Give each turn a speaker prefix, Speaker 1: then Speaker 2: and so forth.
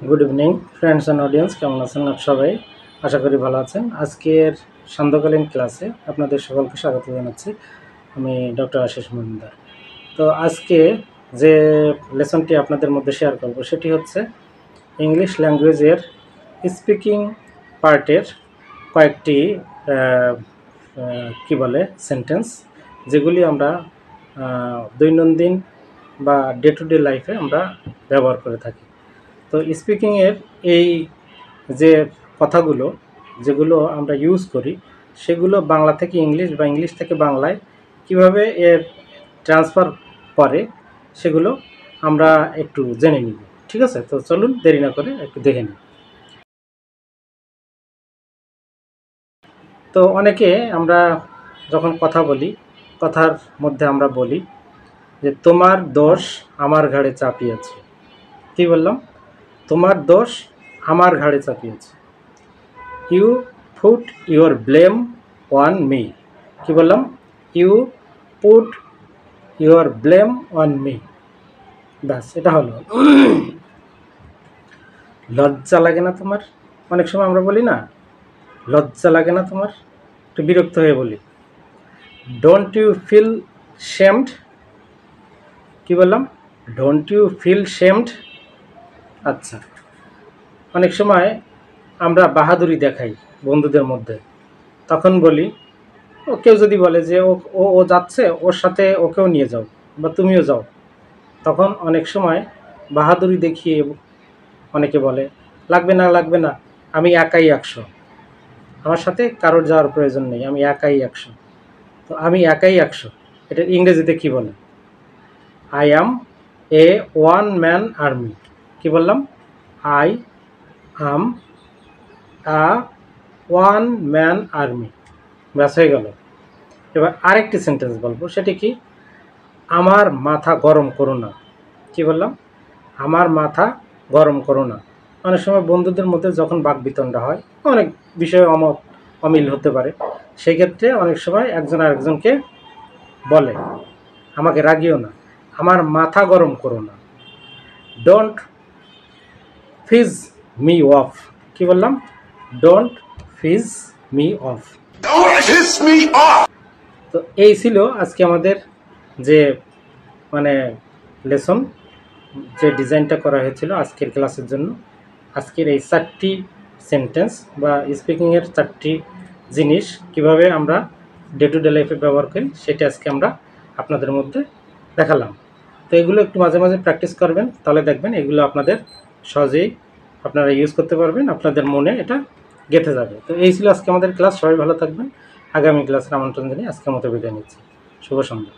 Speaker 1: Good evening friends and audience, কেমন আছেন সবাই? আশা করি ভালো আছেন। আজকের সান্ধ্যকালীন ক্লাসে আপনাদের সকলকে স্বাগত জানাচ্ছি। আমি ডক্টর আশিস মজুমদার। তো আজকে যে লেসনটি আপনাদের মধ্যে শেয়ার করব সেটি হচ্ছে ইংলিশ ল্যাঙ্গুয়েজের স্পিকিং পার্টের কয়েকটি কি বলে সেন্টেন্স, যেগুলি আমরা দৈনন্দিন বা ডে টু ডে লাইফে আমরা ব্যবহার করে থাকি। তো স্পিকিংয়ের এই যে কথাগুলো যেগুলো আমরা ইউজ করি, সেগুলো বাংলা থেকে ইংলিশ বা ইংলিশ থেকে বাংলায় কিভাবে এর ট্রান্সফার করে সেগুলো আমরা একটু জেনে নিব। ঠিক আছে, তো চলুন দেরি না করে একটু দেখে নিই। তো অনেকে আমরা যখন কথা বলি, কথার মধ্যে আমরা বলি যে তোমার দোষ আমার ঘাড়ে চাপিয়েছে। কী বললাম? তোমার দোষ আমার ঘাড়ে চাপিয়েছে। You put your blame on me. কী বললাম? You put your blame on me. ব্যাস, এটা হলো। লজ্জা লাগে না তোমার? অনেক সময় আমরা বলি না, লজ্জা লাগে না তোমার? একটু বিরক্ত হয়ে বলি, ডোন্ট ইউ ফিল শেমড। কী বললাম? Don't you feel shamed. আচ্ছা, অনেক সময় আমরা বাহাদুরি দেখাই বন্ধুদের মধ্যে, তখন বলি, ও কেউ যদি বলে যে ও ও যাচ্ছে, ওর সাথে ওকেও নিয়ে যাও বা তুমিও যাও, তখন অনেক সময় বাহাদুরি দেখিয়ে অনেকে বলে, লাগবে না লাগবে না, আমি একাই 100, আমার সাথে কারোর যাওয়ার প্রয়োজন নেই, আমি একাই 100। তো আমি একাই 100 এটা ইংরেজিতে কী বলে? I am a one man army. কী বললাম? I am a one man army. ব্যাস, হয়ে গেল। এবার আরেকটি সেন্টেন্স বলবো, সেটি কি? আমার মাথা গরম করো না। কী বললাম? আমার মাথা গরম করো না। অনেক সময় বন্ধুদের মধ্যে যখন বাকবিতণ্ডা হয়, অনেক বিষয়ে অমিল হতে পারে, সেই ক্ষেত্রে অনেক সময় একজন আরেকজনকে বলে, আমাকে রাগিও না, আমার মাথা গরম করো না। Don't piss me off. কী বললাম? Don't piss me off. তো এই ছিল আজকে আমাদের যে মানে লেসন, যে ডিজাইনটা করা হয়েছিল আজকের ক্লাসের জন্য। আজকের এই 4টি সেন্টেন্স বা স্পিকিংয়ের 4টি জিনিস কিভাবে আমরা ডে টু ডে লাইফে ব্যবহার করি, সেটা আজকে আমরা আপনাদের মধ্যে দেখালাম। তো এগুলো একটু মাঝে মাঝে প্র্যাকটিস করবেন, তাহলে দেখবেন এগুলো আপনাদের সহজেই আপনারা ইউজ করতে পারবেন, আপনাদের মনে এটা গেঁথে যাবে। তো এই ছিল আজকে আমাদের ক্লাস। সবাই ভালো থাকবেন। আগামী ক্লাসের আমন্ত্রণ জানিয়ে আজকের মতো বিদায় নিচ্ছি। শুভ সন্ধ্যা।